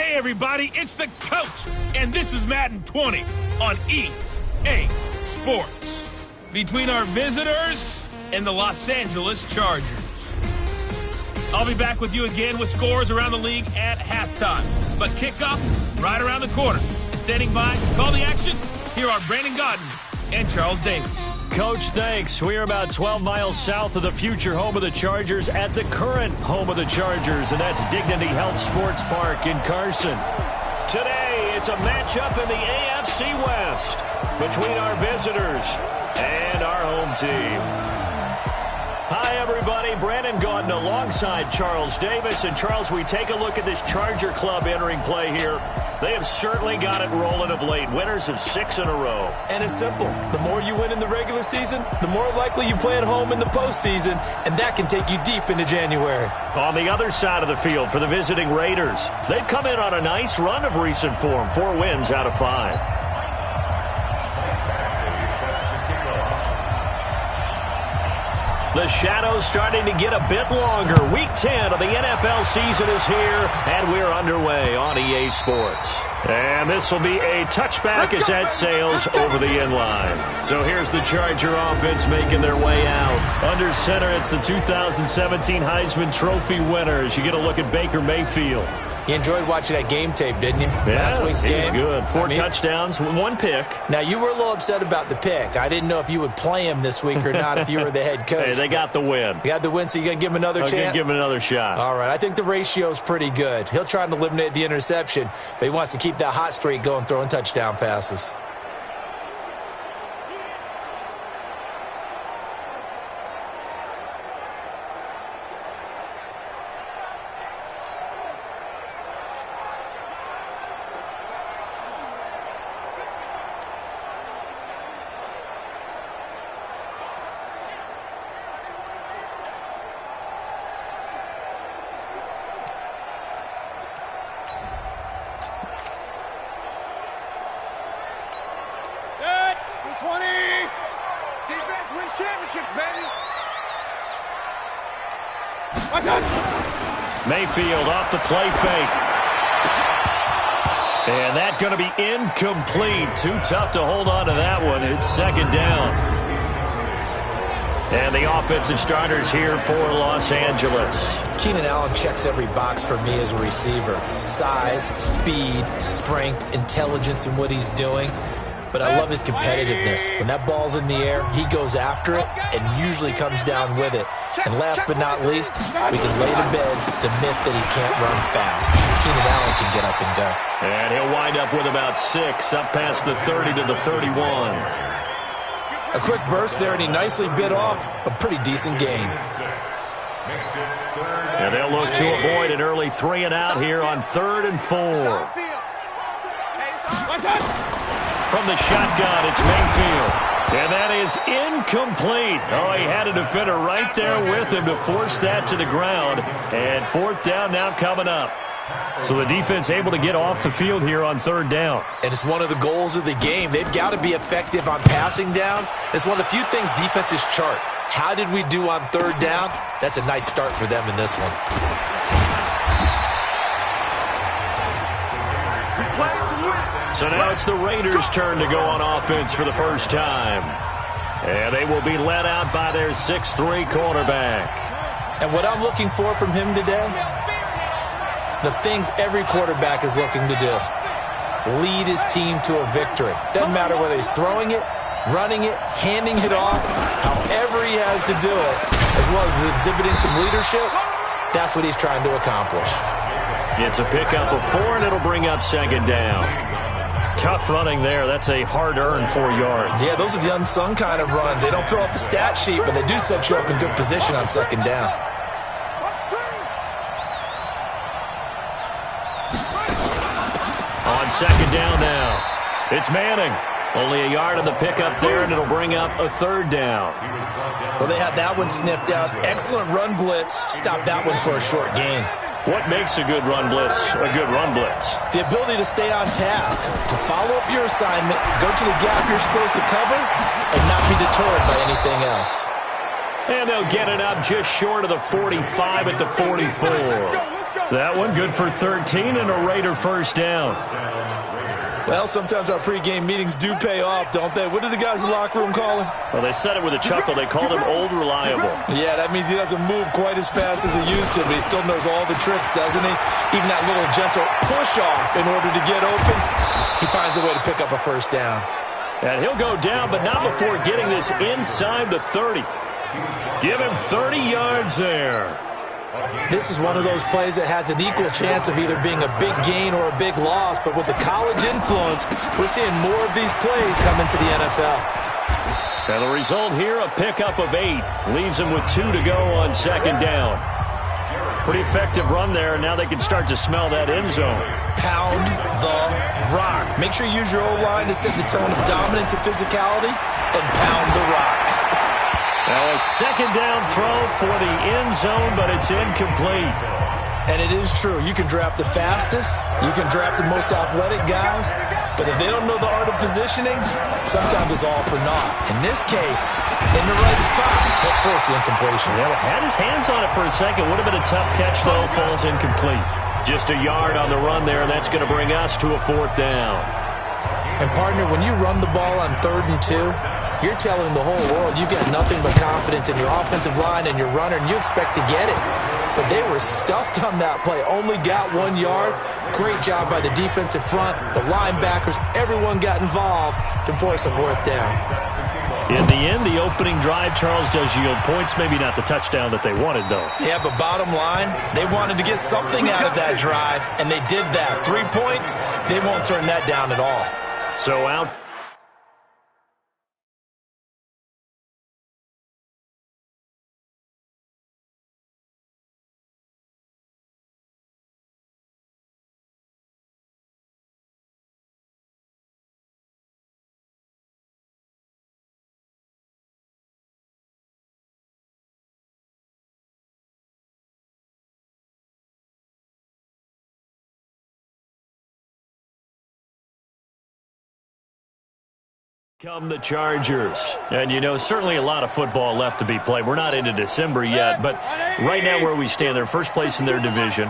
Hey, everybody, it's the coach, and this is Madden 20 on EA Sports. Between our visitors and the Los Angeles Chargers. I'll be back with you again with scores around the league at halftime. But kickoff right around the corner. Standing by to call the action, here are Brandon Godden and Charles Davis. Coach, thanks. We are about 12 miles south of the future home of the Chargers at the current home of the Chargers, and that's Dignity Health Sports Park in Carson. Today, it's a matchup in the AFC West between our visitors and our home team. Hi, everybody. Brandon Gaudin alongside Charles Davis. And, Charles, we take a look at this Charger club entering play here. They have certainly got it rolling of late. Winners of 6 in a row. And it's simple. The more you win in the regular season, the more likely you play at home in the postseason, and that can take you deep into January. On the other side of the field for the visiting Raiders, they've come in on a nice run of recent form. 4 wins out of 5. The shadow's starting to get a bit longer. Week 10 of the NFL season is here, and we're underway on EA Sports. And this will be a touchback as that sails over the inline. So here's the Charger offense making their way out. Under center, it's the 2017 Heisman Trophy winners. You get a look at Baker Mayfield. You enjoyed watching that game tape, didn't you? Last week's game. Good. 4 touchdowns, 1 pick. Now, you were a little upset about the pick. I didn't know if you would play him this week or not if you were the head coach. Hey, they got the win. You got the win, so you're going to give him another chance? I'm going to give him another shot. All right. I think the ratio's pretty good. He'll try and eliminate the interception, but he wants to keep that hot streak going, throwing touchdown passes. Mayfield off the play fake. And that's going to be incomplete. Too tough to hold on to that one. It's second down. And the offensive starters here for Los Angeles. Keenan Allen checks every box for me as a receiver. Size, speed, strength, intelligence in what he's doing. But I love his competitiveness. When that ball's in the air, he goes after it and usually comes down with it. And last but not least, we can lay to bed the myth that he can't run fast. Keenan Allen can get up and go. And he'll wind up with about 6, up past the 30 to the 31. A quick burst there, and he nicely bit off a pretty decent gain. And they'll look to avoid an early 3 and out here on 3rd and 4. From the shotgun, it's Mayfield. And that is incomplete. Oh, he had a defender right there with him to force that to the ground. And 4th down now coming up. So the defense able to get off the field here on 3rd down. And it's one of the goals of the game. They've got to be effective on passing downs. It's one of the few things defenses chart. How did we do on 3rd down? That's a nice start for them in this one. So now it's the Raiders' turn to go on offense for the first time. And they will be led out by their 6'3" quarterback. And what I'm looking for from him today, the things every quarterback is looking to do. Lead his team to a victory. Doesn't matter whether he's throwing it, running it, handing it off, however he has to do it, as well as exhibiting some leadership, that's what he's trying to accomplish. It's a pickup of 4, and it'll bring up 2nd down. Tough running there. That's a hard-earned 4 yards. Yeah, those are the unsung kind of runs. They don't fill up the stat sheet, but they do set you up in good position on 2nd down. On 2nd down now, it's Manning. Only a yard on the pickup there, and it'll bring up a 3rd down. Well, they had that one sniffed out. Excellent run blitz. Stop that one for a short gain. What makes a good run blitz a good run blitz? The ability to stay on task, to follow up your assignment, go to the gap you're supposed to cover, and not be deterred by anything else. And they'll get it up just short of the 45 at the 44. That one good for 13 and a Raider first down. Well, sometimes our pregame meetings do pay off, don't they? What do the guys in the locker room call him? Well, they said it with a chuckle. They called him Old Reliable. Yeah, that means he doesn't move quite as fast as he used to, but he still knows all the tricks, doesn't he? Even that little gentle push-off in order to get open, he finds a way to pick up a first down. And he'll go down, but not before getting this inside the 30. Give him 30 yards there. This is one of those plays that has an equal chance of either being a big gain or a big loss, but with the college influence, we're seeing more of these plays come into the NFL. And the result here, a pickup of 8. Leaves him with 2 to go on second down. Pretty effective run there, and now they can start to smell that end zone. Pound the rock. Make sure you use your O-line to set the tone of dominance and physicality, and pound the rock. Now a second down throw for the end zone, but it's incomplete. And it is true. You can draft the fastest. You can draft the most athletic guys. But if they don't know the art of positioning, sometimes it's all for naught. In this case, in the right spot, he'll force the incompletion. Yeah, had his hands on it for a second. Would have been a tough catch, though. Falls incomplete. Just a yard on the run there, and that's going to bring us to a 4th down. And, partner, when you run the ball on 3rd and 2, you're telling the whole world you get nothing but confidence in your offensive line and your runner, and you expect to get it. But they were stuffed on that play. Only got 1 yard. Great job by the defensive front, the linebackers. Everyone got involved to force a 4th down. In the end, the opening drive, Charles, does yield points. Maybe not the touchdown that they wanted, though. Yeah, but bottom line, they wanted to get something out of that drive, and they did that. 3 points, they won't turn that down at all. So out. Come the Chargers. And, you know, certainly a lot of football left to be played. We're not into December yet, but right now where we stand, they're first place in their division.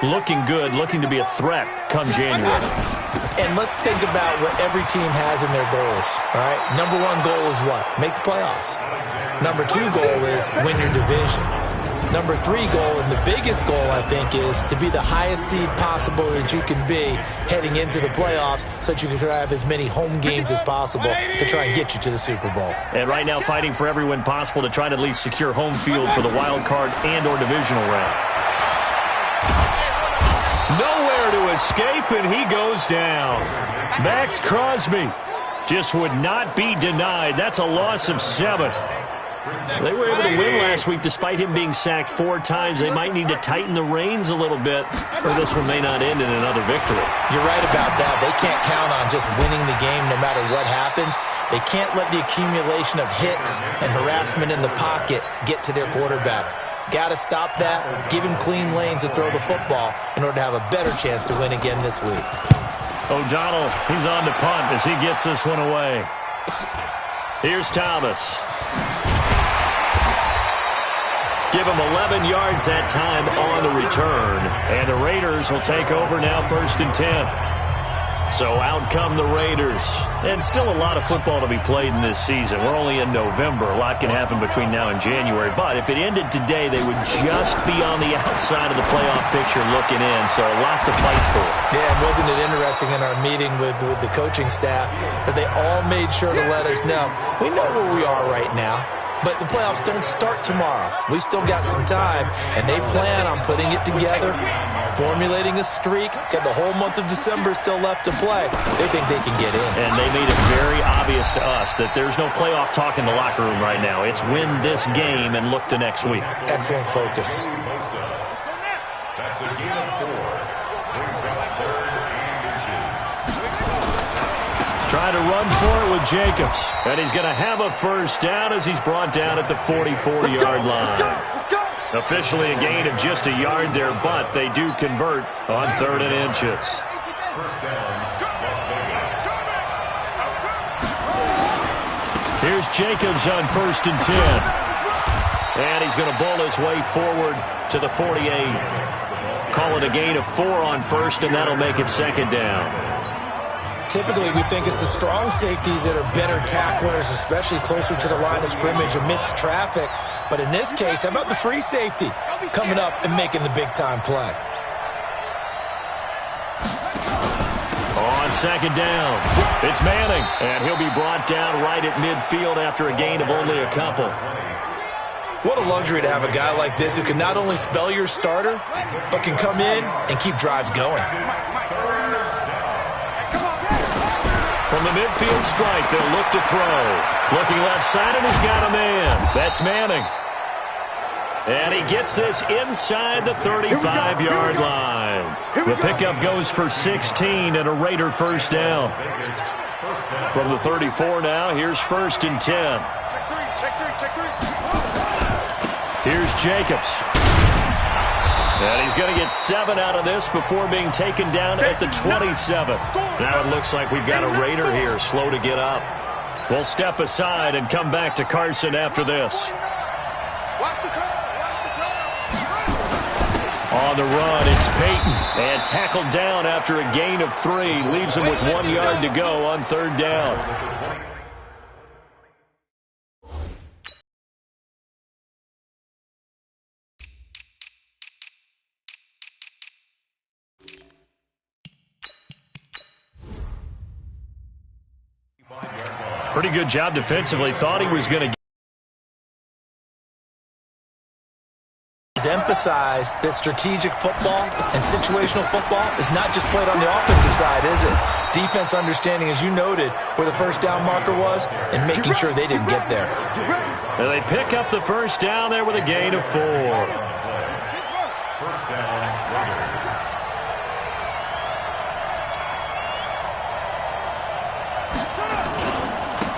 Looking good, looking to be a threat come January. And let's think about what every team has in their goals, all right? Number 1 goal is what? Make the playoffs. Number 2 goal is win your division. Number 3 goal, and the biggest goal, I think, is to be the highest seed possible that you can be heading into the playoffs so that you can have as many home games as possible to try and get you to the Super Bowl. And right now fighting for every win possible to try to at least secure home field for the wild card and or divisional round. Nowhere to escape, and he goes down. Max Crosby just would not be denied. That's a loss of 7. They were able to win last week despite him being sacked 4 times. They might need to tighten the reins a little bit, or this one may not end in another victory. You're right about that. They can't count on just winning the game no matter what happens. They can't let the accumulation of hits and harassment in the pocket get to their quarterback. Got to stop that, give him clean lanes to throw the football in order to have a better chance to win again this week. O'Donnell, he's on to punt as he gets this one away. Here's Thomas. Give him 11 yards that time on the return. And the Raiders will take over now 1st and 10. So out come the Raiders. And still a lot of football to be played in this season. We're only in November. A lot can happen between now and January. But if it ended today, they would just be on the outside of the playoff picture looking in. So a lot to fight for. Yeah, and wasn't it interesting in our meeting with the coaching staff that they all made sure to let us know, we know where we are right now. But the playoffs don't start tomorrow. We still got some time, and they plan on putting it together, formulating a streak. Got the whole month of December still left to play. They think they can get in. And they made it very obvious to us that there's no playoff talk in the locker room right now. It's win this game and look to next week. Excellent focus. Trying to run for it with Jacobs. And he's going to have a first down as he's brought down at the 44-yard line. Officially a gain of just a yard there, but they do convert on 3rd and inches. Here's Jacobs on 1st and 10. And he's going to bowl his way forward to the 48. Call it a gain of 4 on first, and that'll make it second down. Typically, we think it's the strong safeties that are better tacklers, especially closer to the line of scrimmage amidst traffic. But in this case, how about the free safety coming up and making the big-time play? On second down, it's Manning, and he'll be brought down right at midfield after a gain of only a couple. What a luxury to have a guy like this who can not only spell your starter, but can come in and keep drives going. From the midfield stripe, they'll look to throw. Looking left side, and he's got a man. That's Manning. And he gets this inside the 35-yard line. The pickup goes for 16 and a Raider first down. From the 34 now, here's 1st and 10. Here's Jacobs. And he's going to get 7 out of this before being taken down at the 27. Now it looks like we've got a Raider here, slow to get up. We'll step aside and come back to Carson after this. On the run, it's Peyton. And tackled down after a gain of 3. Leaves him with 1 yard to go on 3rd down. Pretty good job defensively. Thought he was going to. He's emphasized that strategic football and situational football is not just played on the offensive side, is it? Defense understanding, as you noted, where the first down marker was and making sure they didn't get there. And they pick up the first down there with a gain of 4.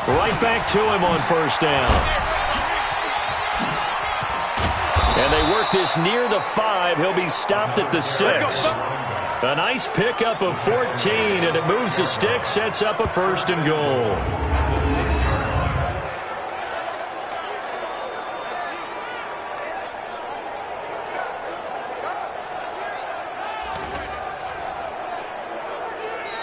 Right back to him on 1st down. And they work this near the 5. He'll be stopped at the 6. A nice pickup of 14, and it moves the stick, sets up a 1st and goal.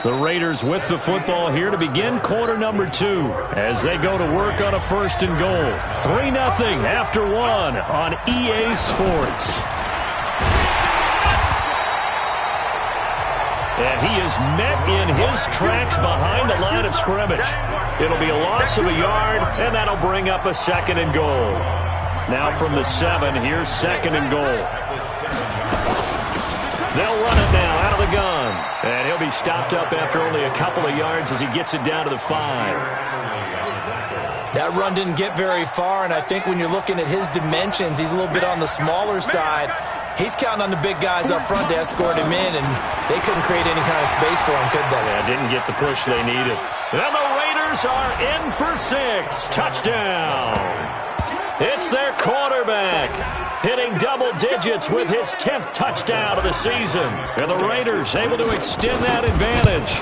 The Raiders with the football here to begin quarter number 2 as they go to work on a 1st and goal. 3-0 after 1 on EA Sports. And he is met in his tracks behind the line of scrimmage. It'll be a loss of a yard, and that'll bring up a 2nd and goal. Now from the 7, here's 2nd and goal. They'll run it now out of the gun. And he'll be stopped up after only a couple of yards as he gets it down to the 5. That run didn't get very far, and I think when you're looking at his dimensions, he's a little bit on the smaller side. He's counting on the big guys up front to escort him in, and they couldn't create any kind of space for him, could they? Yeah, didn't get the push they needed. And the Raiders are in for 6. Touchdown. It's their quarterback, hitting double digits with his 10th touchdown of the season. And the Raiders able to extend that advantage.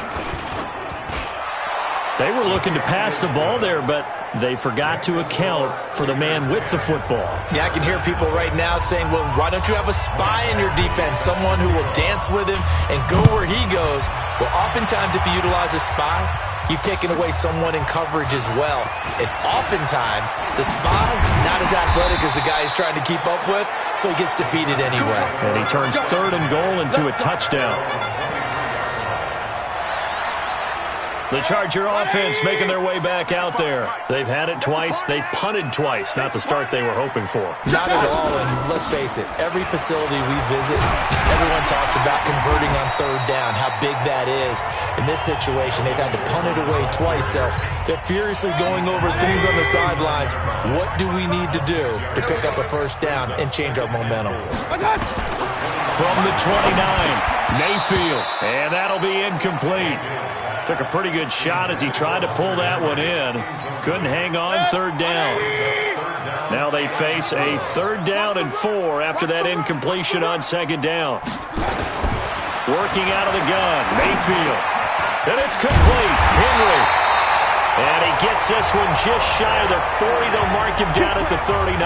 They were looking to pass the ball there, but they forgot to account for the man with the football. Yeah, I can hear people right now saying, well, why don't you have a spy in your defense, someone who will dance with him and go where he goes? Well, oftentimes if you utilize a spy, you've taken away someone in coverage as well. And oftentimes, the spy, not as athletic as the guy he's trying to keep up with, so he gets defeated anyway. And he turns 3rd and goal into a touchdown. The Charger offense making their way back out there. They've had it twice. They've punted twice. Not the start they were hoping for. Not at all, and let's face it, every facility we visit, everyone talks about converting on 3rd down, how big that is. In this situation, they've had to punt it away twice, so they're furiously going over things on the sidelines. What do we need to do to pick up a 1st down and change our momentum? From the 29, Mayfield, and that'll be incomplete. Took a pretty good shot as he tried to pull that one in. Couldn't hang on 3rd down. Now they face a 3rd down and 4 after that incompletion on 2nd down. Working out of the gun, Mayfield. And it's complete. Henry. And he gets this one just shy of the 40. They'll mark him down at the 39.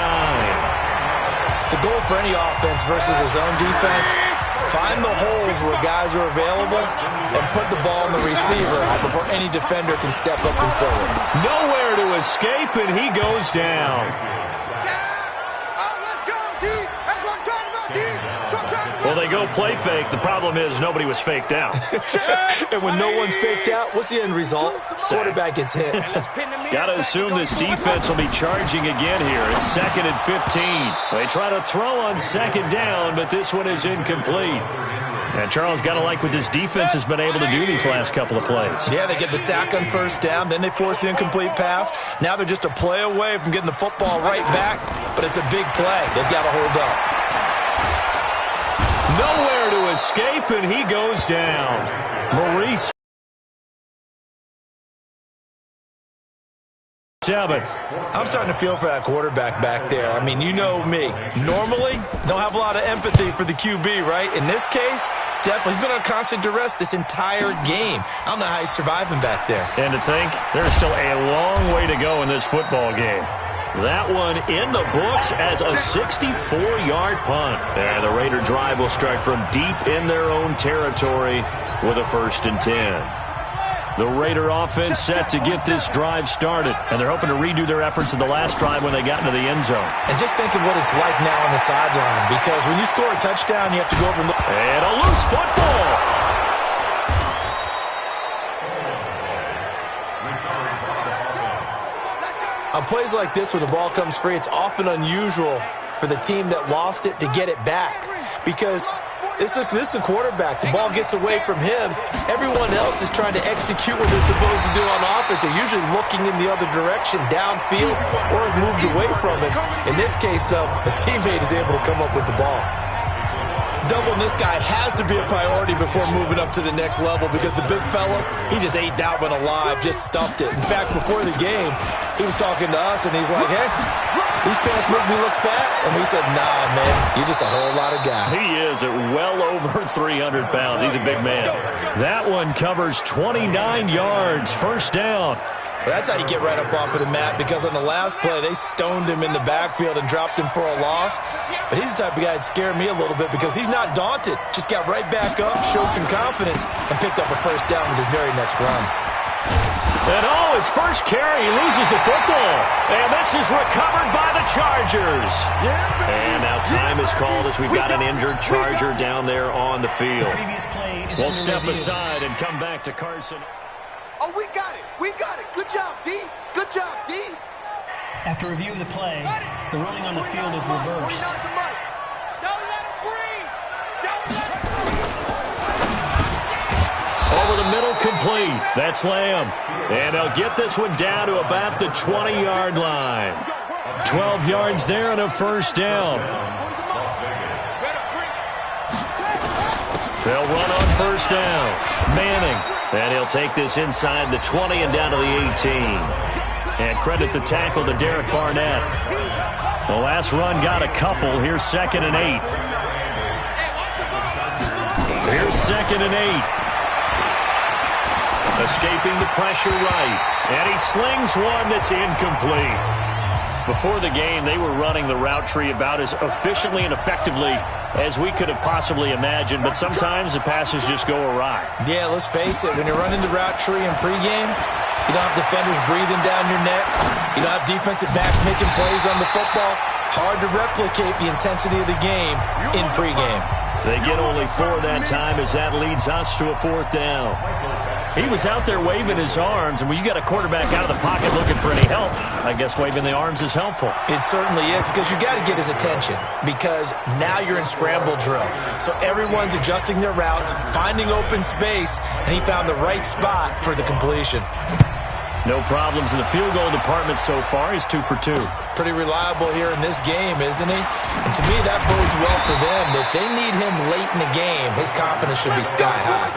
The goal for any offense versus his own defense, Find the holes where guys are available and put the ball in the receiver before any defender can step up and fill it. Nowhere to escape, and he goes down. Well, they go play fake. The problem is nobody was faked out. And when no one's faked out, what's the end result? Quarterback gets hit. Got to assume this defense will be charging again here. It's 2nd and 15. They try to throw on 2nd down, but this one is incomplete. And Charles, got to like what this defense has been able to do these last couple of plays. Yeah, they get the sack on 1st down, then they force the incomplete pass. Now they're just a play away from getting the football right back, but it's a big play. They've got to hold up. Nowhere to escape, and he goes down. Maurice. 7. I'm starting to feel for that quarterback back there. I mean, you know me. Normally, don't have a lot of empathy for the QB, right? In this case, definitely. He's been on constant duress this entire game. I don't know how he's surviving back there. And to think, there's still a long way to go in this football game. That one in the books as a 64-yard punt. And the Raider drive will start from deep in their own territory with a 1st and 10. The Raider offense set to get this drive started, and they're hoping to redo their efforts in the last drive when they got into the end zone. And just think of what it's like now on the sideline, because when you score a touchdown, you have to go over and look. And a loose football. On plays like this, when the ball comes free, it's often unusual for the team that lost it to get it back, because this is the quarterback. The ball gets away from him. Everyone else is trying to execute what they're supposed to do on offense. They're usually looking in the other direction, downfield, or have moved away from it. In this case, though, the teammate is able to come up with the ball. Doubling this guy has to be a priority before moving up to the next level, because the big fella, he just ate that one alive, just stuffed it. In fact, before the game, he was talking to us, and he's like, hey, these pants make me look fat. And we said, nah, man, you're just a whole lot of guy. He is at well over 300 pounds. He's a big man. That one covers 29 yards, 1st down. Well, that's how you get right up off of the mat, because on the last play, they stoned him in the backfield and dropped him for a loss. But he's the type of guy that scared me a little bit, because he's not daunted. Just got right back up, showed some confidence, and picked up a 1st down with his very next run. And his first carry, he loses the football. And this is recovered by the Chargers. And now time is called as we've got an injured Charger down there on the field. We'll step aside and come back to Carson. Oh, we got it. We got it. Good job, D. Good job, D. After review of the play, the ruling on the field is reversed. Don't let him breathe. Don't let him breathe. Over the middle, complete. That's Lamb. And they'll get this one down to about the 20-yard line. 12 yards there and a 1st down. They'll run on 1st down. Manning. And he'll take this inside the 20 and down to the 18. And credit the tackle to Derek Barnett. The last run got a couple. Here's 2nd and 8. Here's 2nd and 8. Escaping the pressure right. And he slings one that's incomplete. Before the game, they were running the route tree about as efficiently and effectively as we could have possibly imagined, but sometimes the passes just go awry. Yeah, let's face it, when you're running the route tree in pregame, you don't have defenders breathing down your neck. You don't have defensive backs making plays on the football. Hard to replicate the intensity of the game in pregame. They get only 4 that time as that leads us to a 4th down. He was out there waving his arms, and when you got a quarterback out of the pocket looking for any help, I guess waving the arms is helpful. It certainly is, because you got to get his attention, because now you're in scramble drill. So everyone's adjusting their routes, finding open space, and he found the right spot for the completion. No problems in the field goal department so far. He's 2 for 2. Pretty reliable here in this game, isn't he? And to me, that bodes well for them. If they need him late in the game, his confidence should be sky high.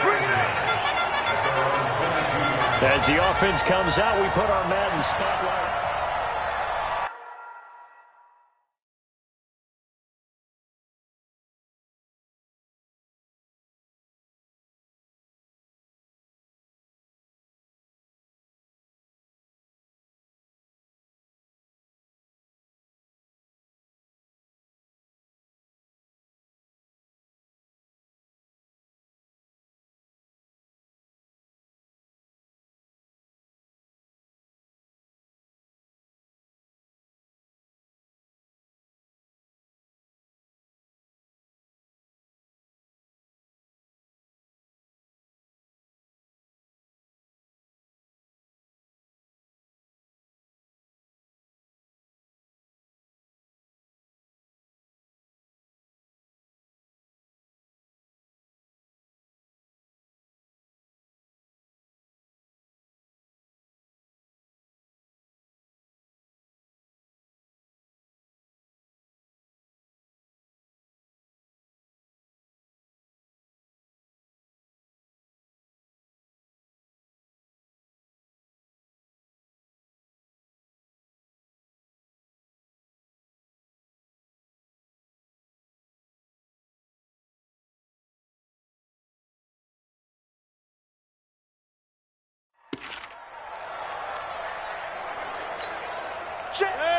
As the offense comes out, we put our Madden spotlight.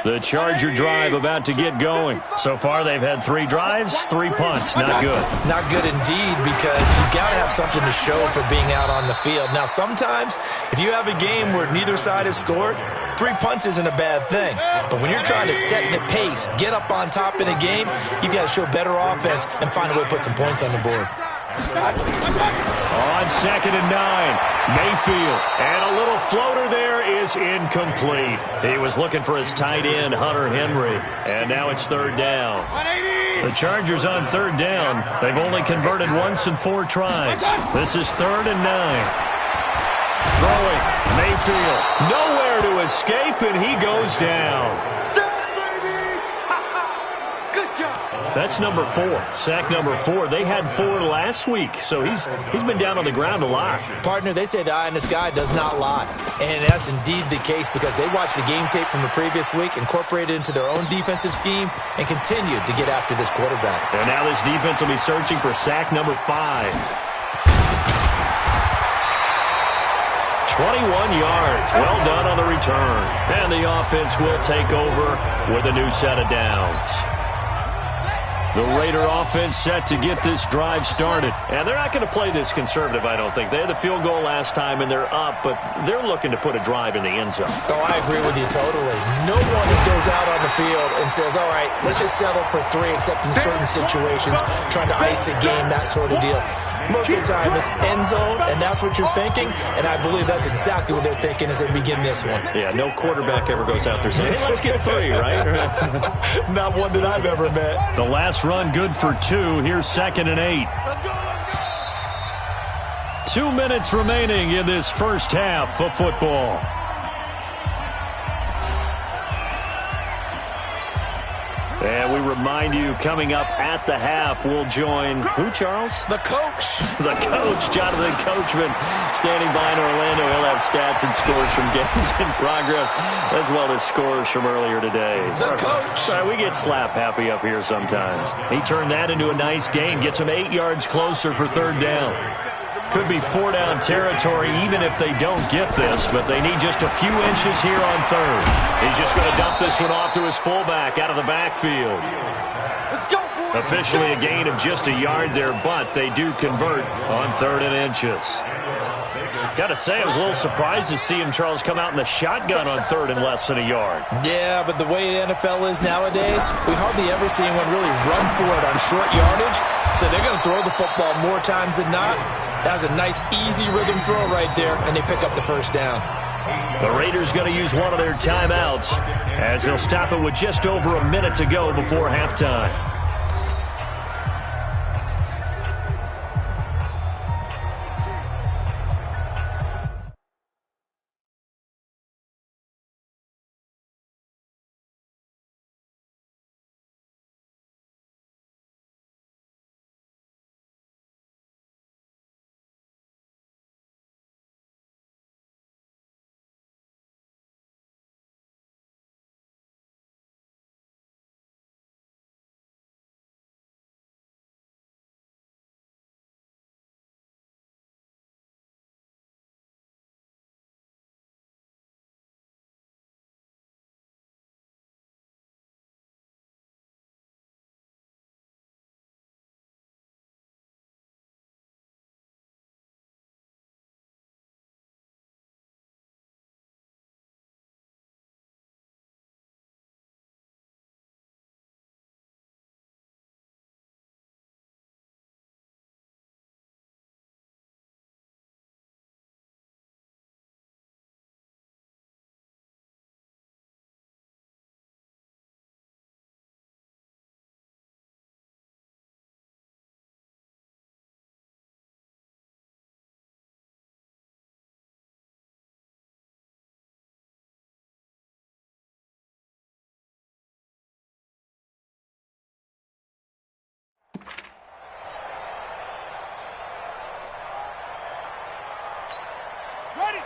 The Charger drive about to get going. So far, they've had 3 drives, 3 punts. Not good. Not good indeed, because you've got to have something to show for being out on the field. Now, sometimes, if you have a game where neither side has scored, 3 punts isn't a bad thing. But when you're trying to set the pace, get up on top in a game, you've got to show better offense and find a way to put some points on the board. On 2nd and 9, Mayfield. And a little floater there is incomplete. He was looking for his tight end, Hunter Henry. And now it's 3rd down. The Chargers on 3rd down. They've only converted once in 4 tries. This is 3rd and 9. Throwing, Mayfield. Nowhere to escape, and he goes down. That's number 4, sack number 4. They had 4 last week, so he's been down on the ground a lot. Partner, they say the eye in the sky does not lie, and that's indeed the case because they watched the game tape from the previous week, incorporated it into their own defensive scheme, and continued to get after this quarterback. And now this defense will be searching for sack number 5. 21 yards. Well done on the return. And the offense will take over with a new set of downs. The Raider offense set to get this drive started. And they're not going to play this conservative, I don't think. They had the field goal last time, and they're up, but they're looking to put a drive in the end zone. Oh, I agree with you totally. No one goes out on the field and says, all right, let's just settle for 3, except in certain situations, trying to ice a game, that sort of deal. Most of the time, it's end zone, and that's what you're thinking, and I believe that's exactly what they're thinking as they begin this one. Yeah, no quarterback ever goes out there saying, hey, let's get 3, right? Not one that I've ever met. The last run good for 2. Here's 2nd and 8. 2 minutes remaining in this first half of football. And we remind you, coming up at the half, we'll join who, Charles? The coach. The coach, Jonathan Coachman, standing by in Orlando. He'll have stats and scores from games in progress, as well as scores from earlier today. The coach. Sorry, we get slap happy up here sometimes. He turned that into a nice gain, gets him 8 yards closer for 3rd down. Could be 4-down territory even if they don't get this, but they need just a few inches here on 3rd. He's just going to dump this one off to his fullback out of the backfield. Officially a gain of just a yard there, but they do convert on 3rd and inches. Got to say, I was a little surprised to see him, Charles, come out in the shotgun on 3rd and less than a yard. Yeah, but the way the NFL is nowadays, we hardly ever see anyone really run for it on short yardage, so they're going to throw the football more times than not. That was a nice, easy rhythm throw right there, and they pick up the 1st down. The Raiders going to use one of their timeouts as they'll stop it with just over a minute to go before halftime.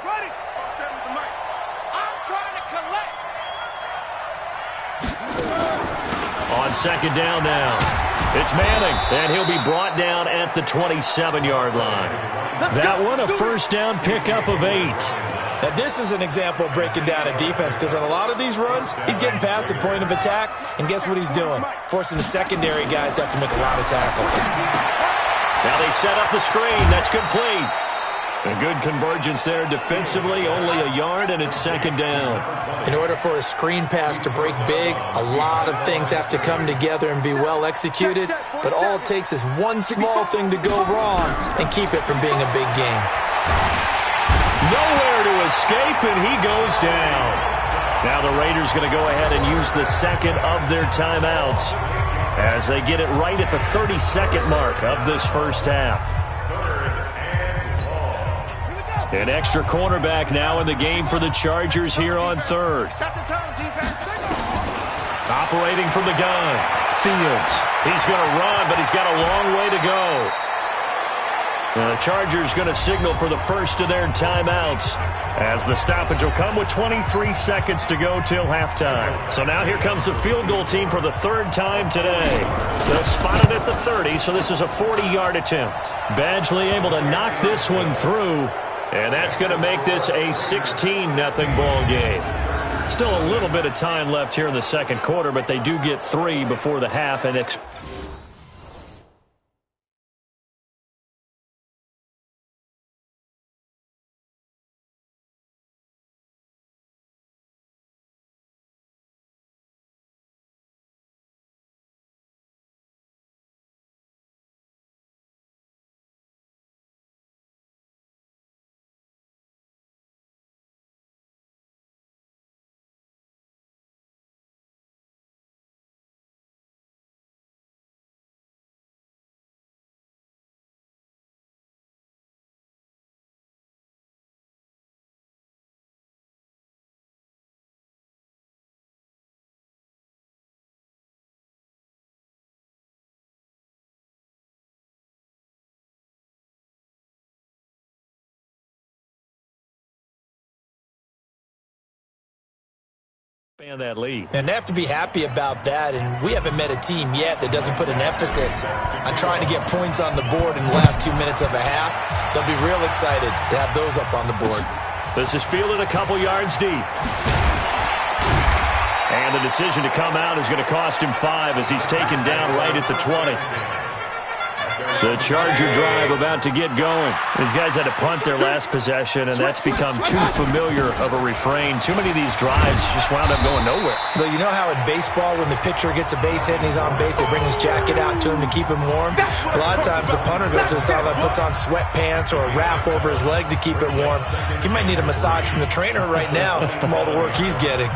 Ready. I'm trying to collect. On 2nd down now, it's Manning, and he'll be brought down at the 27-yard line. That one a 1st down pickup of 8. Now, this is an example of breaking down a defense, because on a lot of these runs, he's getting past the point of attack, and guess what he's doing? Forcing the secondary guys to have to make a lot of tackles. Now they set up the screen. That's complete. A good convergence there defensively, only a yard, and it's second down. In order for a screen pass to break big, a lot of things have to come together and be well executed, but all it takes is one small thing to go wrong and keep it from being a big game. Nowhere to escape, and he goes down. Now the Raiders going to go ahead and use the second of their timeouts as they get it right at the 32nd mark of this first half. An extra cornerback now in the game for the Chargers here on third. Operating from the gun, Fields. He's going to run, but he's got a long way to go. And the Chargers going to signal for the first of their timeouts as the stoppage will come with 23 seconds to go till halftime. So now here comes the field goal team for the third time today. They'll spot it at the 30, so this is a 40-yard attempt. Badgley able to knock this one through. And that's going to make this a 16-0 ball game. Still a little bit of time left here in the second quarter, but they do get 3 before the half. And expand that lead. And they have to be happy about that, and we haven't met a team yet that doesn't put an emphasis on trying to get points on the board in the last 2 minutes of a half. They'll be real excited to have those up on the board. This is fielded a couple yards deep. And the decision to come out is going to cost him 5 as he's taken down right at the 20. The Charger drive about to get going. These guys had to punt their last possession, and that's become too familiar of a refrain. Too many of these drives just wound up going nowhere. But you know how in baseball, when the pitcher gets a base hit and he's on base, they bring his jacket out to him to keep him warm? A lot of times the punter goes to the sideline, puts on sweatpants or a wrap over his leg to keep it warm. He might need a massage from the trainer right now from all the work he's getting.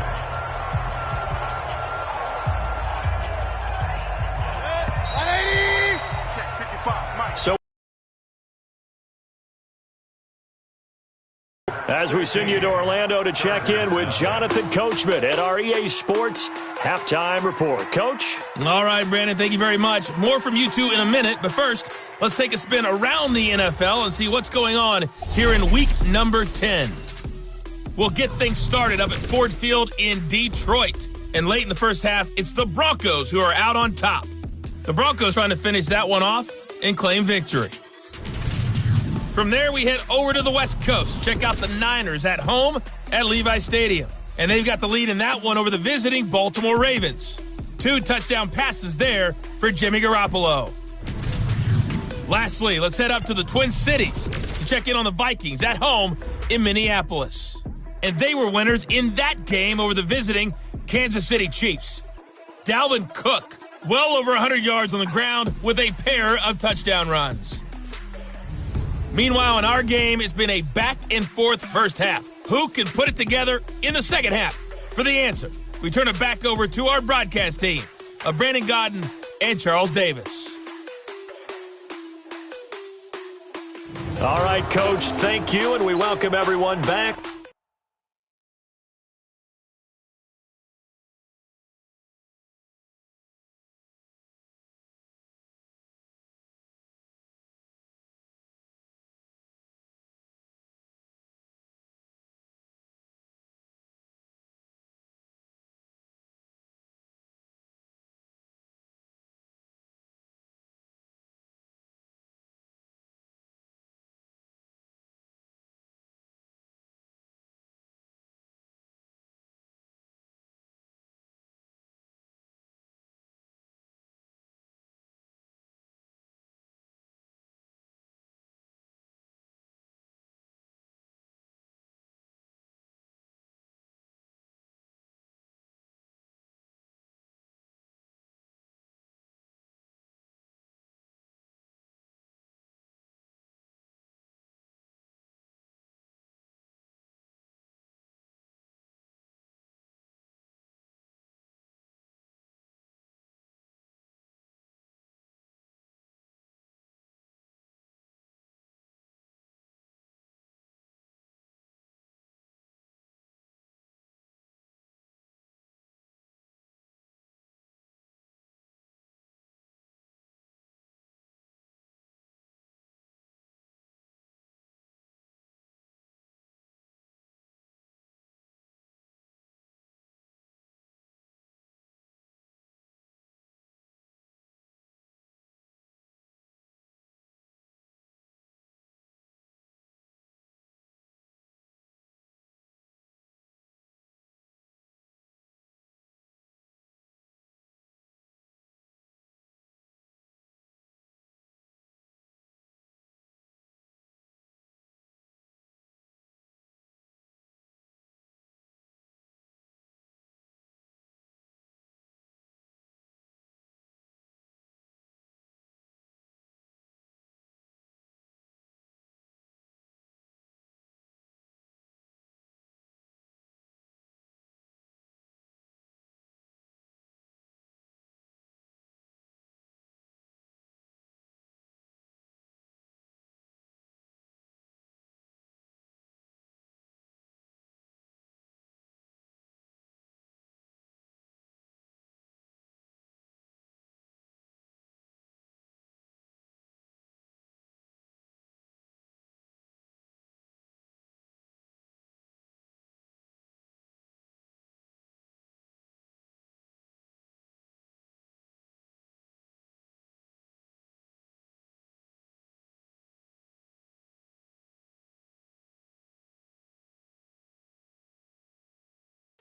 As we send you to Orlando to check in with Jonathan Coachman at our EA Sports Halftime Report. Coach? All right, Brandon, thank you very much. More from you two in a minute, but first, let's take a spin around the NFL and see what's going on here in week number 10. We'll get things started up at Ford Field in Detroit. And late in the first half, it's the Broncos who are out on top. The Broncos trying to finish that one off and claim victory. From there, we head over to the West Coast. Check out the Niners at home at Levi Stadium. And they've got the lead in that one over the visiting Baltimore Ravens. 2 touchdown passes there for Jimmy Garoppolo. Lastly, let's head up to the Twin Cities to check in on the Vikings at home in Minneapolis. And they were winners in that game over the visiting Kansas City Chiefs. Dalvin Cook, well over 100 yards on the ground with a pair of touchdown runs. Meanwhile, in our game, it's been a back-and-forth first half. Who can put it together in the second half? For the answer, we turn it back over to our broadcast team of Brandon Godden and Charles Davis. All right, Coach, thank you, and we welcome everyone back.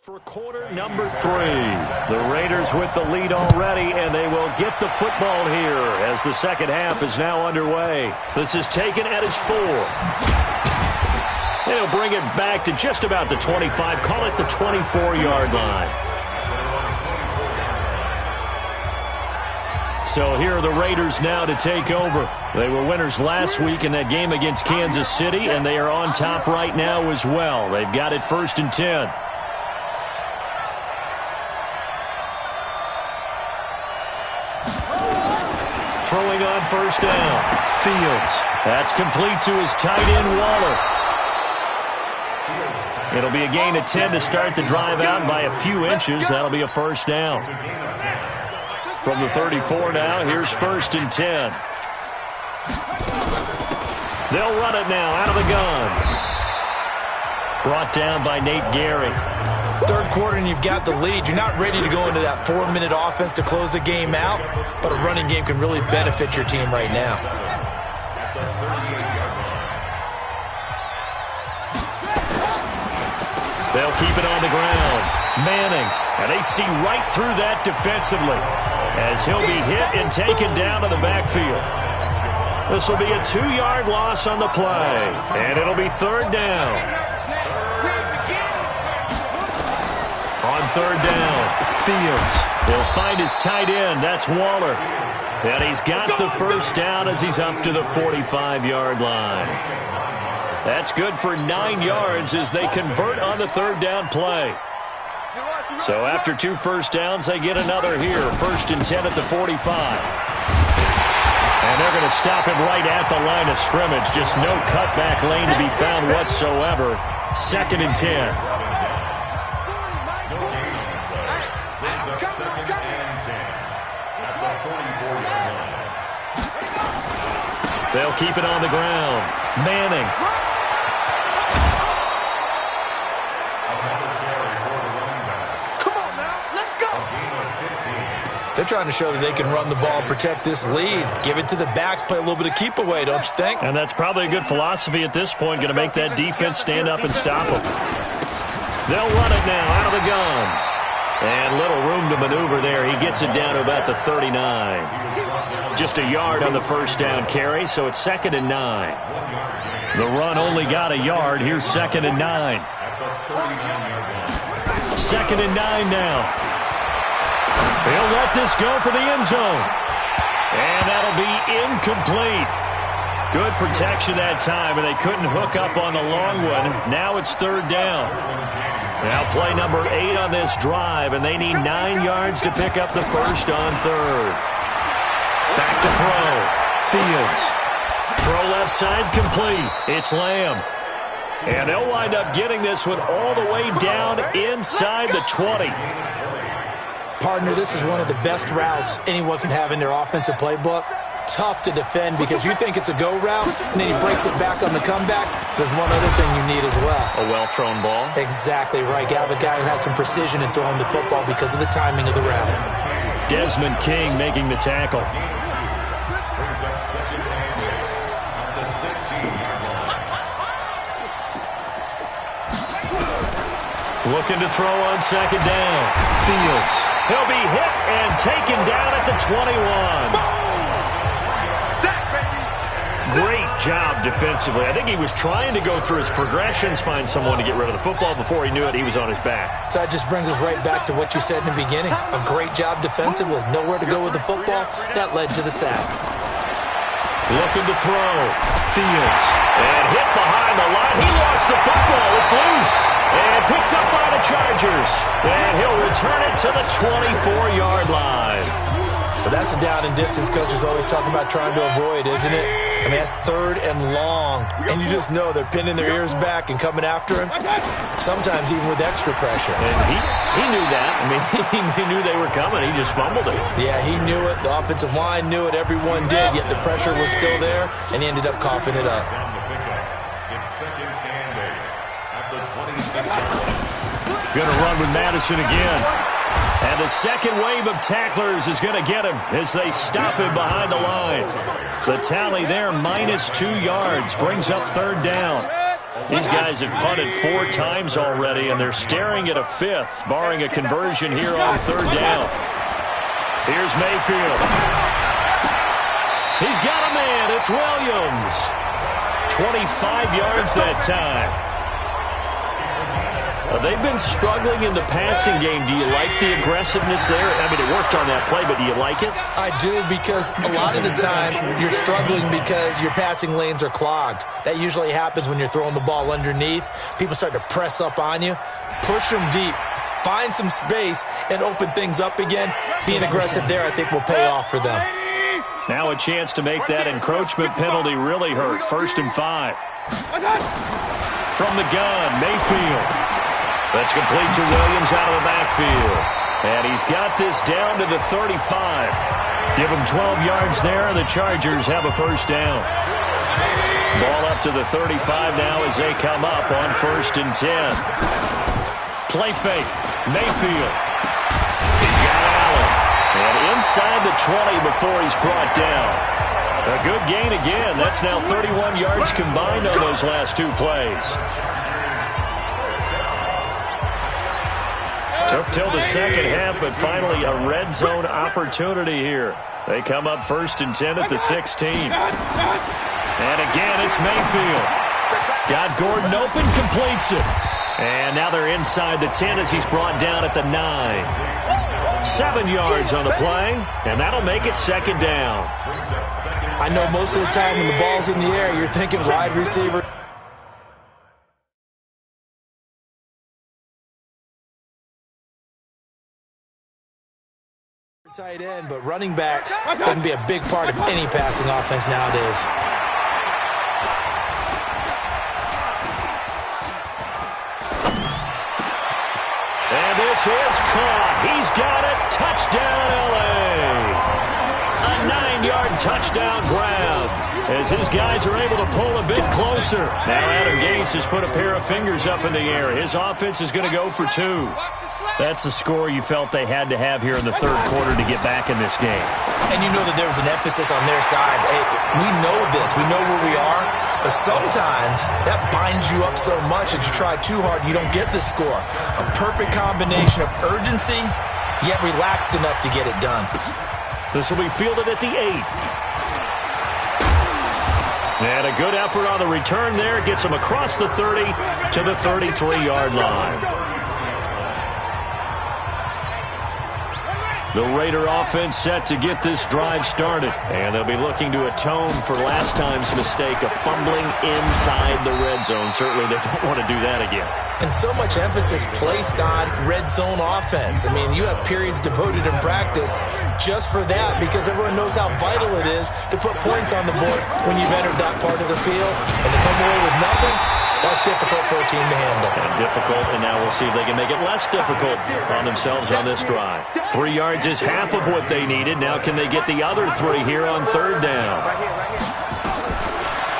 For quarter number 3, the Raiders with the lead already, and they will get the football here as the second half is now underway. This is taken at his 4. They'll bring it back to just about the 25, call it the 24-yard line. So here are the Raiders now to take over. They were winners last week in that game against Kansas City, and they are on top right now as well. They've got it 1st and 10. Throwing on 1st down. Fields. That's complete to his tight end, Waller. It'll be a gain of 10 to start the drive out by a few inches. That'll be a 1st down. From the 34 now, here's 1st and 10. They'll run it now out of the gun. Brought down by Nate Gary. Third quarter and you've got the lead. You're not ready to go into that 4-minute offense to close the game out, but a running game can really benefit your team right now. They'll keep it on the ground. Manning, and they see right through that defensively as he'll be hit and taken down to the backfield. This will be a 2-yard loss on the play, and it'll be 3rd down. On 3rd down, Fields. He'll find his tight end. That's Waller. And he's got the 1st down as he's up to the 45-yard line. That's good for 9 yards as they convert on the 3rd down play. So after 2 first downs, they get another here. 1st and 10 at the 45. And they're going to stop him right at the line of scrimmage. Just no cutback lane to be found whatsoever. 2nd and 10. They'll keep it on the ground. Manning. Come on now, let's go. They're trying to show that they can run the ball and protect this lead. Give it to the backs, play a little bit of keep away, don't you think? And that's probably a good philosophy at this point, going to make that defense stand up and stop them. They'll run it now out of the gun. And little room to maneuver there. He gets it down to about the 39. Just a yard on the 1st down carry, so it's 2nd and 9. The run only got a yard. Here's 2nd and 9. 2nd and 9 now. He'll let this go for the end zone. And that'll be incomplete. Good protection that time, and they couldn't hook up on the long one. Now it's 3rd down. Now play number 8 on this drive, and they need 9 yards to pick up the 1st on 3rd. Back to throw. Fields. Throw left side complete. It's Lamb. And they'll wind up getting this one all the way down inside the 20. Partner, this is one of the best routes anyone can have in their offensive playbook. Tough to defend because you think it's a go route, and then he breaks it back on the comeback. There's one other thing you need as well. A well-thrown ball. Exactly right. You have a guy who has some precision in throwing the football because of the timing of the route. Desmond King making the tackle. Looking to throw on 2nd down. Fields. He'll be hit and taken down at the 21. Great job defensively. I think he was trying to go through his progressions, find someone to get rid of the football. Before he knew it, he was on his back. So that just brings us right back to what you said in the beginning. A great job defensively. Nowhere to go with the football. That led to the sack. Looking to throw. Fields. And hit behind the line. He lost the football. It's loose. And picked up by the Chargers. And he'll return it to the 24-yard line. But that's a down and distance coaches always talking about trying to avoid, isn't it? I mean, that's 3rd and long. And you just know they're pinning their ears back and coming after him, sometimes even with extra pressure. And he knew that. I mean, he knew they were coming. He just fumbled it. Yeah, he knew it. The offensive line knew it. Everyone did, yet the pressure was still there, and he ended up coughing it up. Going to run with Madison again. And the second wave of tacklers is going to get him as they stop him behind the line. The tally there, -2 yards, brings up 3rd down. These guys have punted 4 times already, and they're staring at a 5th, barring a conversion here on 3rd down. Here's Mayfield. He's got a man. It's Williams. 25 yards that time. They've been struggling in the passing game. Do you like the aggressiveness there? I mean, it worked on that play, but do you like it? I do, because a lot of the time you're struggling because your passing lanes are clogged. That usually happens when you're throwing the ball underneath. People start to press up on you. Push them deep. Find some space and open things up again. Being aggressive there, I think, will pay off for them. Now a chance to make that encroachment penalty really hurt. 1st and 5. From the gun, Mayfield. That's complete to Williams out of the backfield. And he's got this down to the 35. Give him 12 yards there, and the Chargers have a 1st down. Ball up to the 35 now as they come up on 1st and 10. Play fake. Mayfield. He's got Allen. And inside the 20 before he's brought down. A good gain again. That's now 31 yards combined on those last 2 plays. Took till the second half, but finally a red zone opportunity here. They come up 1st and 10 at the 16. And again, it's Mayfield. Got Gordon open, completes it. And now they're inside the 10 as he's brought down at the 9. 7 yards on the play, and that'll make it 2nd down. I know most of the time when the ball's in the air, you're thinking wide receiver. Tight end, but running backs can be a big part of any passing offense nowadays. And this is caught. He's got it. Touchdown, L.A. A 9-yard touchdown grab as his guys are able to pull a bit closer. Now Adam Gase has put a pair of fingers up in the air. His offense is going to go for 2. That's the score you felt they had to have here in the 3rd quarter to get back in this game. And you know that there was an emphasis on their side. Hey, we know this. We know where we are. But sometimes that binds you up so much that you try too hard, you don't get the score. A perfect combination of urgency, yet relaxed enough to get it done. This will be fielded at the 8. And a good effort on the return there. Gets him across the 30 to the 33-yard line. The Raider offense set to get this drive started. And they'll be looking to atone for last time's mistake of fumbling inside the red zone. Certainly they don't want to do that again. And so much emphasis placed on red zone offense. I mean, you have periods devoted in practice just for that, because everyone knows how vital it is to put points on the board when you've entered that part of the field. And to come away with nothing, that's difficult for a team to handle. And difficult, and now we'll see if they can make it less difficult on themselves on this drive. 3 yards is half of what they needed. Now can they get the other 3 here on 3rd down?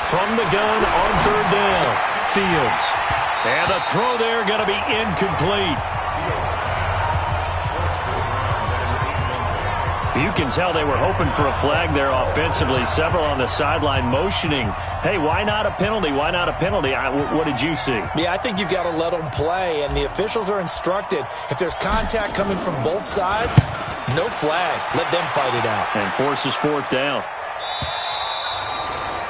From the gun on 3rd down, Fields. And the throw there going to be incomplete. You can tell they were hoping for a flag there offensively. Several on the sideline motioning, hey, why not a penalty? Why not a penalty? What did you see? Yeah, I think you've got to let them play, and the officials are instructed, if there's contact coming from both sides, no flag. Let them fight it out. And forces 4th down.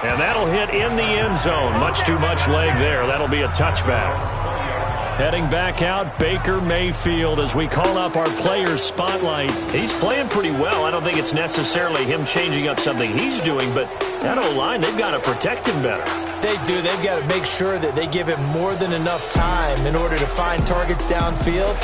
And that'll hit in the end zone. Much too much leg there. That'll be a touchback. Heading back out, Baker Mayfield, as we call up our players' spotlight. He's playing pretty well. I don't think it's necessarily him changing up something he's doing, but that O-line, they've got to protect him better. They do. They've got to make sure that they give him more than enough time in order to find targets downfield.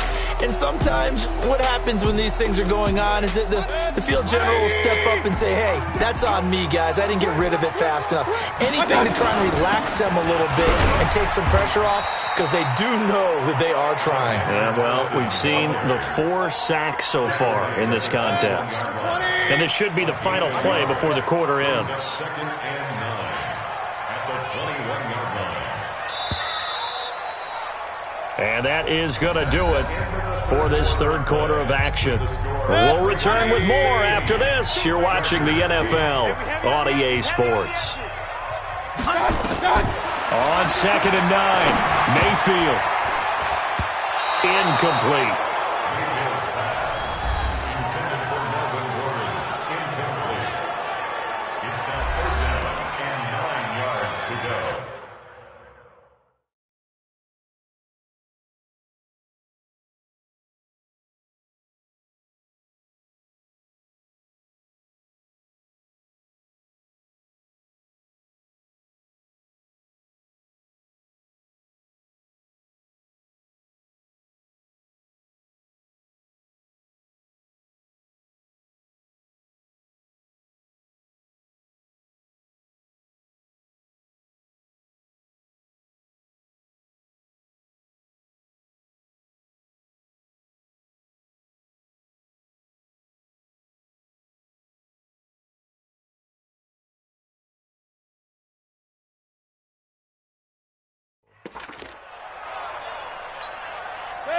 And sometimes what happens when these things are going on is that the field general will step up and say, hey, that's on me, guys. I didn't get rid of it fast enough. Anything to try and relax them a little bit and take some pressure off, because they do know that they are trying. Yeah, well, we've seen the 4 sacks so far in this contest. And this should be the final play before the quarter ends. And that is going to do it for this 3rd quarter of action. We'll return with more after this. You're watching the NFL on EA Sports. On 2nd and 9, Mayfield. Incomplete.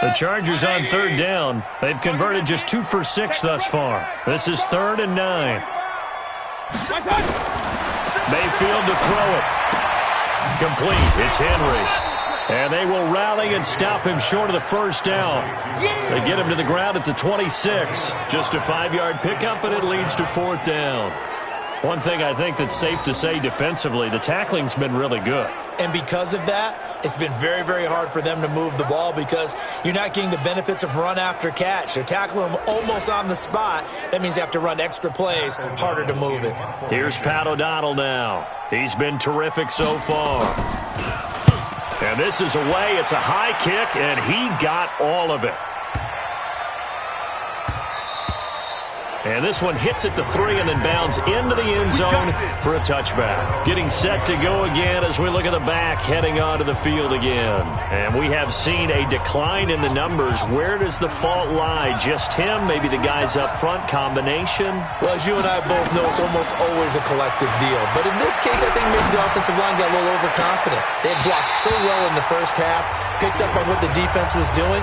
The Chargers on 3rd down. They've converted just 2 for 6 thus far. This is 3rd and 9. Mayfield to throw it. Complete. It's Henry. And they will rally and stop him short of the 1st down. They get him to the ground at the 26. Just a 5-yard pickup, and it leads to 4th down. One thing I think that's safe to say defensively, the tackling's been really good. And because of that, it's been very, very hard for them to move the ball because you're not getting the benefits of run after catch. They're tackling them almost on the spot. That means they have to run extra plays, harder to move it. Here's Pat O'Donnell now. He's been terrific so far. And this is away. It's a high kick, and he got all of it. And this one hits at the 3 and then bounds into the end zone for a touchback. Getting set to go again as we look at the back heading onto the field again. And we have seen a decline in the numbers. Where does the fault lie? Just him? Maybe the guys up front? Combination? Well, as you and I both know, it's almost always a collective deal. But in this case, I think maybe the offensive line got a little overconfident. They had blocked so well in the first half, picked up on what the defense was doing.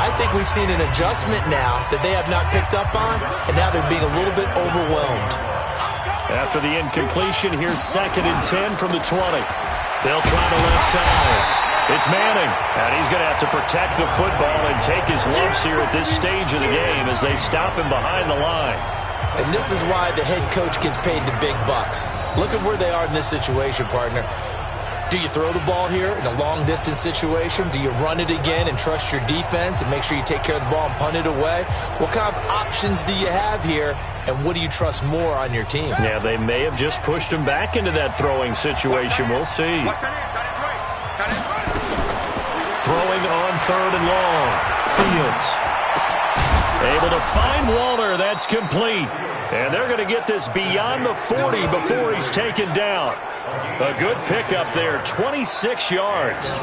I think we've seen an adjustment now that they have not picked up on, and now they're being a little bit overwhelmed. After the incompletion, here's 2nd and 10 from the 20. They'll try the left side. It's Manning, and he's going to have to protect the football and take his lumps here at this stage of the game as they stop him behind the line. And this is why the head coach gets paid the big bucks. Look at where they are in this situation, partner. Do you throw the ball here in a long-distance situation? Do you run it again and trust your defense and make sure you take care of the ball and punt it away? What kind of options do you have here, and what do you trust more on your team? Yeah, they may have just pushed him back into that throwing situation. We'll see. Throwing on 3rd and long. Fields. Able to find Walter. That's complete. And they're going to get this beyond the 40 before he's taken down. A good pickup there, 26 yards.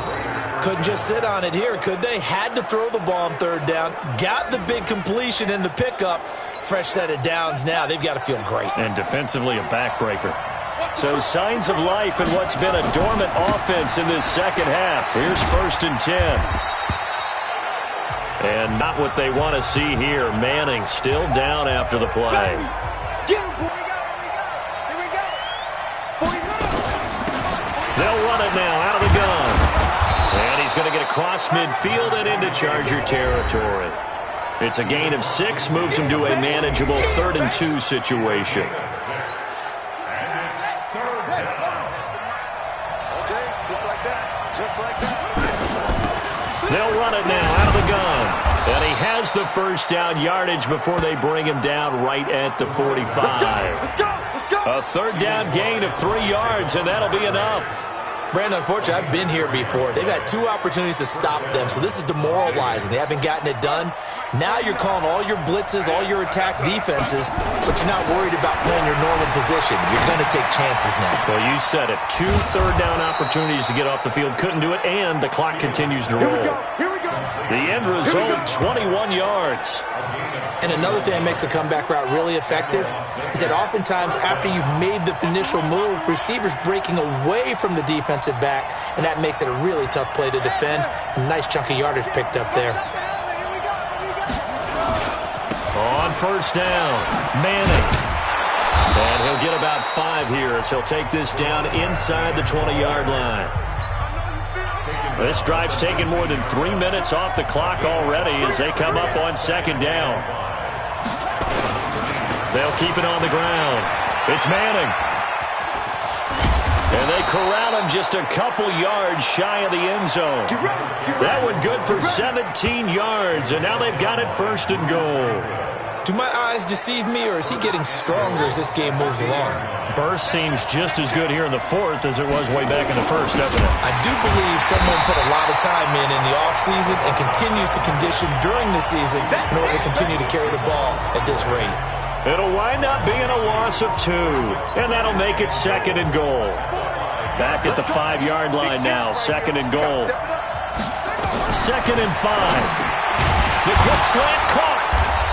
Couldn't just sit on it here, could they? Had to throw the ball on 3rd down. Got the big completion in the pickup. Fresh set of downs now. They've got to feel great. And defensively a backbreaker. So signs of life in what's been a dormant offense in this second half. Here's 1st and 10. And not what they want to see here. Manning still down after the play. They'll run it now out of the gun. And he's going to get across midfield and into Charger territory. It's a gain of 6, moves him to a manageable 3rd and 2 situation. They'll run it now out of the gun. And he has the 1st down yardage before they bring him down right at the 45. A 3rd down gain of 3 yards, and that'll be enough. Brandon, unfortunately, I've been here before. They've had 2 opportunities to stop them, so this is demoralizing. They haven't gotten it done. Now you're calling all your blitzes, all your attack defenses, but you're not worried about playing your normal position. You're going to take chances now. Well, you said it. 2 third-down opportunities to get off the field. Couldn't do it, and the clock continues to roll. Here we go. The end result, 21 yards. And another thing that makes the comeback route really effective is that oftentimes after you've made the initial move, receivers breaking away from the defensive back, and that makes it a really tough play to defend. A nice chunk of yardage picked up there. On 1st down, Manning. And he'll get about 5 here as he'll take this down inside the 20-yard line. This drive's taken more than 3 minutes off the clock already as they come up on second down. They'll keep it on the ground. It's Manning. And they corral him just a couple yards shy of the end zone. That one good for 17 yards, and now they've got it first and goal. Do my eyes deceive me, or is he getting stronger as this game moves along? Burst seems just as good here in the fourth as it was way back in the first, doesn't it? I do believe someone put a lot of time in the offseason and continues to condition during the season in order to continue to carry the ball at this rate. It'll wind up being a loss of 2, and that'll make it second and goal. Back at the 5-yard line now, second and goal. Second and 5. The quick slant caught.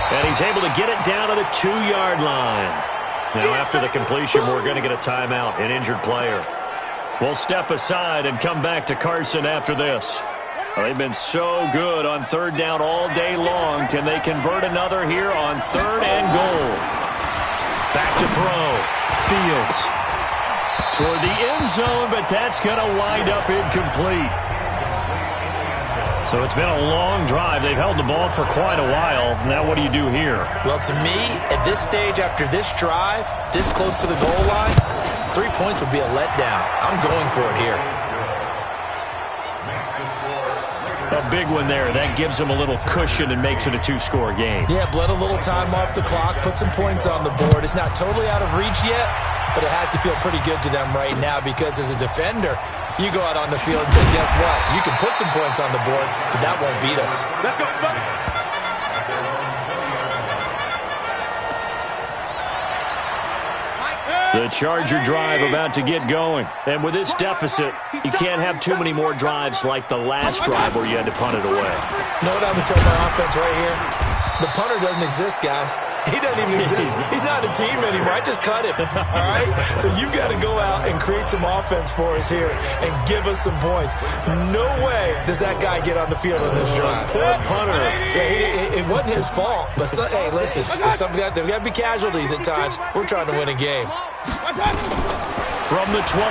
And he's able to get it down to the 2-yard line. Now, after the completion, we're going to get a timeout, an injured player. We'll step aside and come back to Carson after this. They've been so good on third down all day long. Can they convert another here on third and goal? Back to throw. Fields. Toward the end zone, but that's going to wind up incomplete. So it's been a long drive. They've held the ball for quite a while. Now what do you do here? Well, to me, at this stage, after this drive, this close to the goal line, 3 points would be a letdown. I'm going for it here. A big one there. That gives them a little cushion and makes it a 2-score game. Yeah, bled a little time off the clock, put some points on the board. It's not totally out of reach yet, but it has to feel pretty good to them right now because as a defender, you go out on the field and say, guess what? You can put some points on the board, but that won't beat us. Let's go, buddy. The Charger drive about to get going. And with this deficit, you can't have too many more drives like the last drive where you had to punt it away. You know what I would tell my offense right here? The punter doesn't exist, guys. He doesn't even exist. He's not a team anymore. I just cut him, all right? So you've got to go out and create some offense for us here and give us some points. No way does that guy get on the field on this drive. Poor punter. Yeah, it wasn't his fault. But, hey, listen, there's got to be casualties at times. We're trying to win a game. From the 27,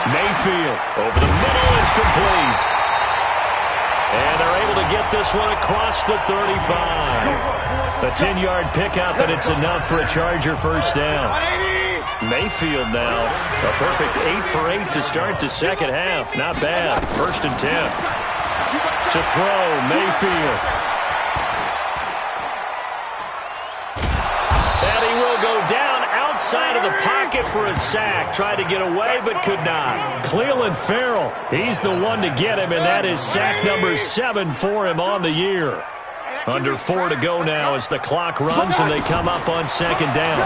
Mayfield. Over the middle, it's complete. And they're able to get this one across the 35. A 10-yard pickup, and it's enough for a Charger first down. Mayfield now, a perfect 8 for 8 to start the second half. Not bad. First and 10. To throw, Mayfield. And he will go down outside of the pocket for a sack. Tried to get away, but could not. Cleveland Farrell, he's the one to get him, and that is sack number 7 for him on the year. Under 4 to go now as the clock runs, and they come up on second down.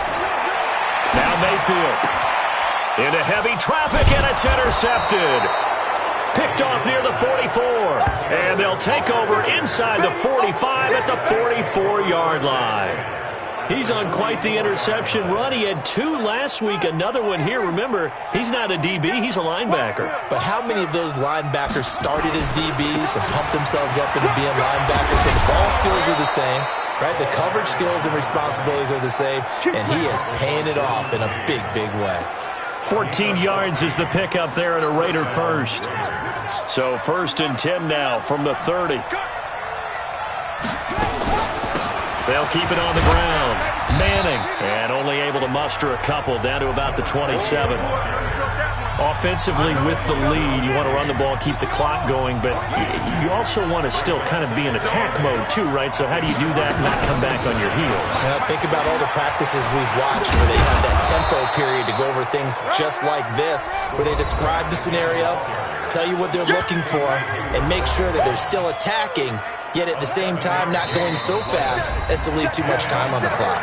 Now Mayfield into heavy traffic, and it's intercepted. Picked off near the 44, and they'll take over inside the 45 at the 44-yard line. He's on quite the interception run. He had 2 last week, another one here. Remember, he's not a DB, he's a linebacker. But how many of those linebackers started as DBs and pumped themselves up into being linebackers? So the ball skills are the same, right? The coverage skills and responsibilities are the same, and he is paying it off in a big, big way. 14 yards is the pickup there, and a Raider first. So first and 10 now from the 30. They'll keep it on the ground. Manning, and only able to muster a couple down to about the 27. Offensively with the lead, you want to run the ball, keep the clock going, but you also want to still kind of be in attack mode too, right? So how do you do that and not come back on your heels? Think about all the practices we've watched where they have that tempo period to go over things just like this, where they describe the scenario, tell you what they're looking for, and make sure that they're still attacking, yet at the same time not going so fast as to leave too much time on the clock.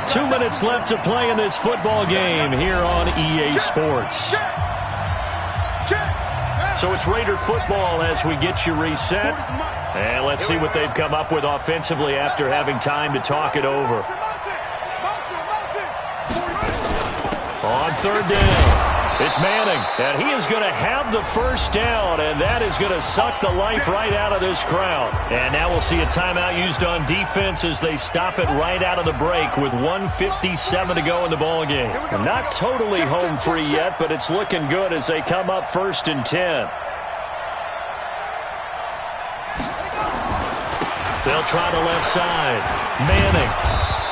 2 minutes left to play in this football game here on EA Sports. So it's Raider football as we get you reset. And let's see what they've come up with offensively after having time to talk it over. On third down. It's Manning, and he is going to have the first down, and that is going to suck the life right out of this crowd. And now we'll see a timeout used on defense as they stop it right out of the break with 1:57 to go in the ballgame. Not totally home free yet, but it's looking good as they come up first and 10. They'll try the left side. Manning.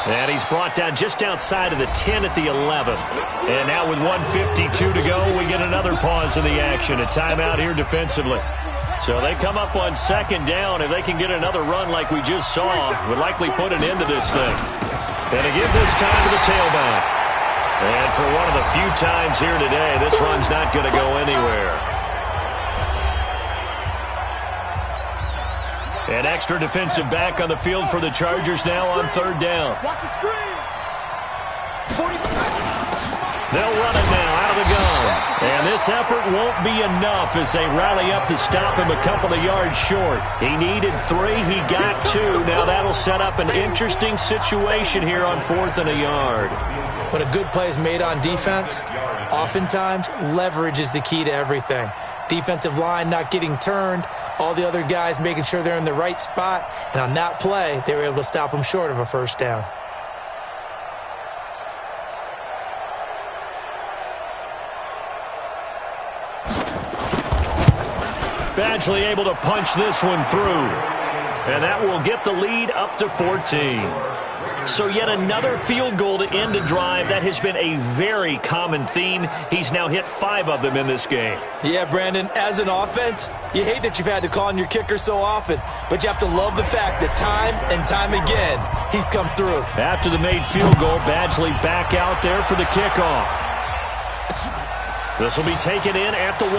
And he's brought down just outside of the 10 at the 11. And now with 1:52 to go, we get another pause in the action. A timeout here defensively. So they come up on second down. If they can get another run like we just saw, would likely put an end to this thing. And to give this time to the tailback. And for one of the few times here today, this run's not going to go anywhere. An extra defensive back on the field for the Chargers now on third down. Watch the screen. They'll run it now out of the gun. And this effort won't be enough as they rally up to stop him a couple of yards short. He needed 3. He got 2. Now that'll set up an interesting situation here on 4th and a yard. When a good play is made on defense, oftentimes leverage is the key to everything. Defensive line not getting turned, all the other guys making sure they're in the right spot, and on that play, they were able to stop them short of a first down. Badgley able to punch this one through, and that will get the lead up to 14. So yet another field goal to end a drive. That has been a very common theme. He's now hit 5 of them in this game. Yeah, Brandon, as an offense, you hate that you've had to call on your kicker so often, but you have to love the fact that time and time again, he's come through. After the made field goal, Badgley back out there for the kickoff. This will be taken in at the 1.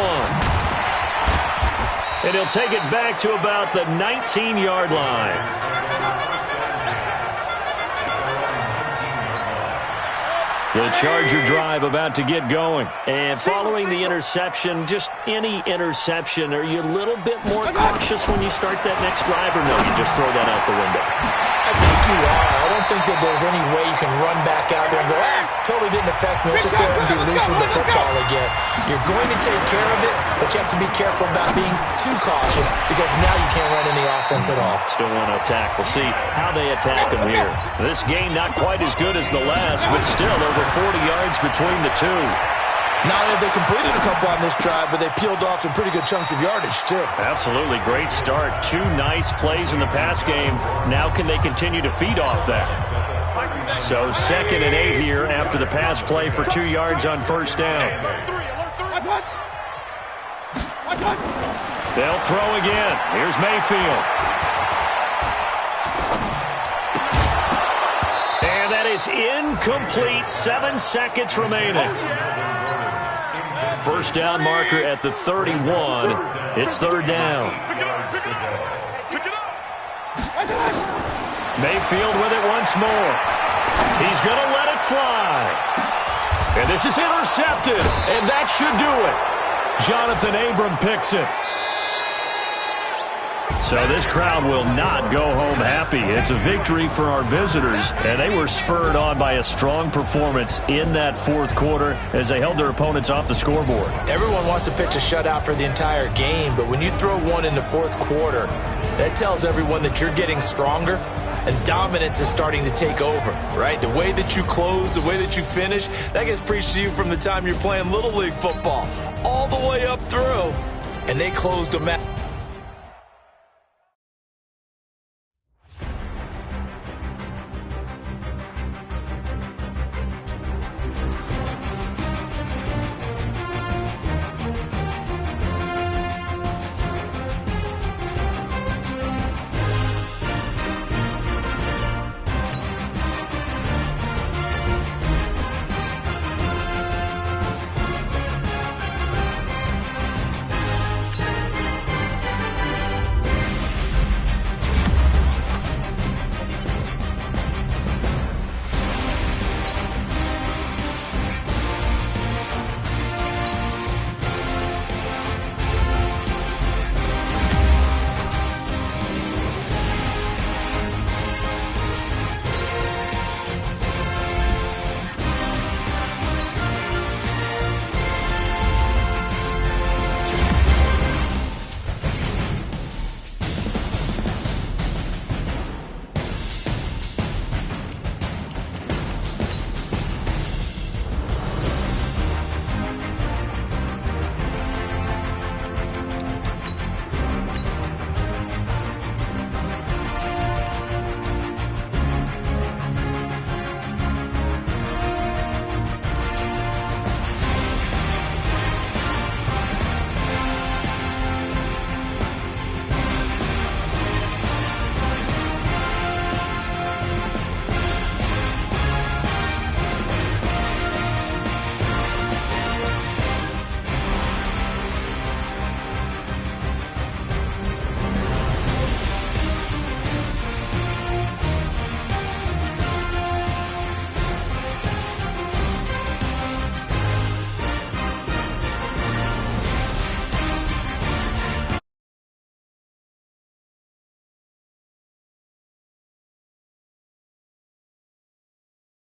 And he'll take it back to about the 19-yard line. The Charger drive about to get going. And following the interception, just any interception, are you a little bit more cautious when you start that next drive, or no, you just throw that out the window? I think you are. I don't think that there's any way you can run back out there and go, totally didn't affect me. Let's just go ahead and be loose with the football again. You're going to take care of it, but you have to be careful about being too cautious because now you can't run any offense at all. Still want to attack. We'll see how they attack him here. This game not quite as good as the last, but still over 40 yards between the two. Not only have they completed a couple on this drive, but they peeled off some pretty good chunks of yardage, too. Absolutely. Great start. 2 nice plays in the pass game. Now can they continue to feed off that? So 2nd and 8 here after the pass play for 2 yards on first down. They'll throw again. Here's Mayfield. And that is incomplete. 7 seconds remaining. First down marker at the 31. It's third down. Mayfield with it once more. He's going to let it fly. And this is intercepted. And that should do it. Jonathan Abram picks it. So this crowd will not go home happy. It's a victory for our visitors, and they were spurred on by a strong performance in that 4th quarter as they held their opponents off the scoreboard. Everyone wants to pitch a shutout for the entire game, but when you throw one in the 4th quarter, that tells everyone that you're getting stronger and dominance is starting to take over, right? The way that you close, the way that you finish, that gets preached to you from the time you're playing Little League football all the way up through, and they closed them out.